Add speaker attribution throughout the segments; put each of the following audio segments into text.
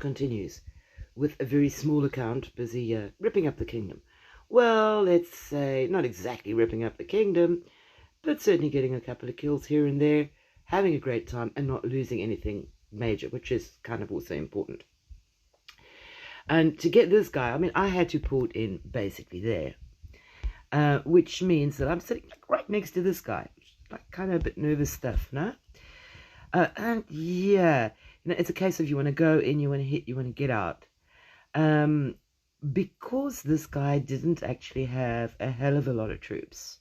Speaker 1: continues with a very small account busy ripping up the kingdom. Well, let's say not exactly ripping up the kingdom, but certainly getting a couple of kills here and there, having a great time and not losing anything major, which is kind of also important. And to get this guy, I mean, I had to port in basically there, which means that I'm sitting like right next to this guy, like kind of a bit nervous stuff, no? And yeah, it's a case of you want to go in, you want to hit, you want to get out. Because this guy didn't actually have a hell of a lot of troops,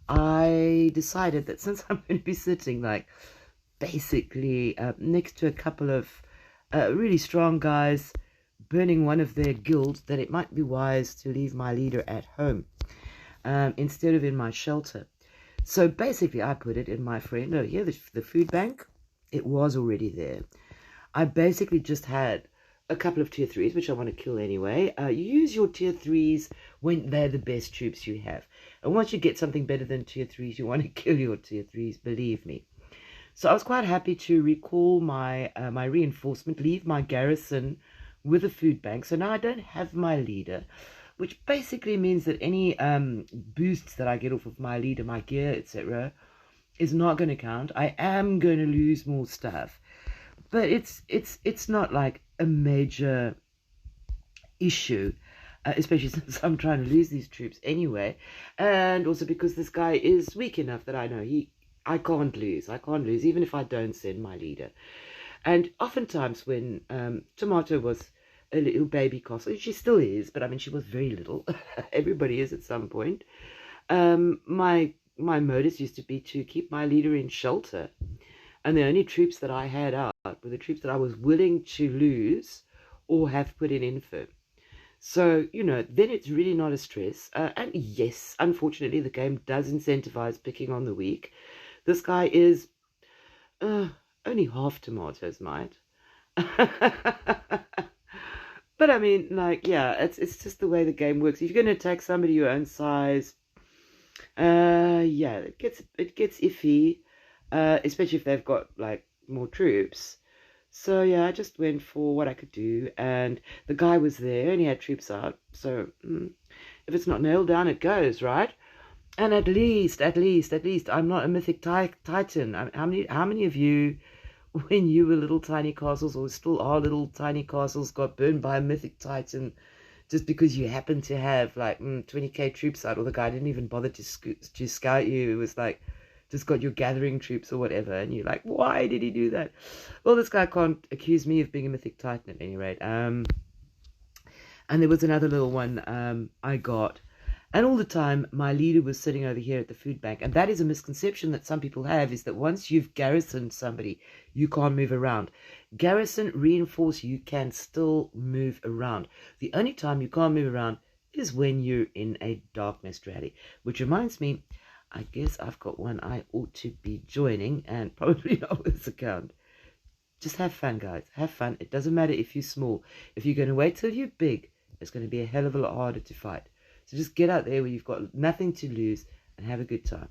Speaker 1: I decided that since I'm going to be sitting like basically next to a couple of really strong guys burning one of their guilds, that it might be wise to leave my leader at home instead of in my shelter. So basically I put it in my friend, oh here, the food bank. It was already there. I basically just had a couple of tier 3s, which I want to kill anyway. You use your tier 3s when they're the best troops you have. And once you get something better than tier 3s, you want to kill your tier 3s, believe me. So I was quite happy to recall my my reinforcement, leave my garrison with a food bank. So now I don't have my leader, which basically means that any boosts that I get off of my leader, my gear, etc., is not going to count. I am going to lose more stuff, but it's not like a major issue, especially since I'm trying to lose these troops anyway, and also because this guy is weak enough that I know I can't lose. I can't lose even if I don't send my leader. And oftentimes when Tomato was a little baby castle, she still is, but I mean she was very little. Everybody is at some point. My modus used to be to keep my leader in shelter, and the only troops that I had out were the troops that I was willing to lose or have put in info. So, then it's really not a stress. And yes, unfortunately, the game does incentivize picking on the weak. This guy is only half tomatoes, mate. But I mean, like, yeah, it's just the way the game works. If you're going to attack somebody your own size, yeah, it gets iffy, especially if they've got like more troops. So yeah, I just went for what I could do, and the guy was there and he had troops out. So if it's not nailed down, it goes, right? And at least, I'm not a mythic titan. How many of you, when you were little tiny castles, or still are little tiny castles, got burned by a mythic titan just because you happen to have like 20k troops out, or the guy didn't even bother to scout you? It was like just got your gathering troops or whatever, and you're like, why did he do that? Well, this guy can't accuse me of being a mythic titan at any rate. And there was another little one I got, and all the time my leader was sitting over here at the food bank. And that is a misconception that some people have, is that once you've garrisoned somebody, you can't move around. Garrison, reinforce, you can still move around. The only time you can't move around is when you're in a dark mist rally. Which reminds me, I guess I've got one I ought to be joining, and probably not with this account. Just have fun, guys. Have fun. It doesn't matter if you're small. If you're going to wait till you're big, it's going to be a hell of a lot harder to fight. So just get out there where you've got nothing to lose and have a good time.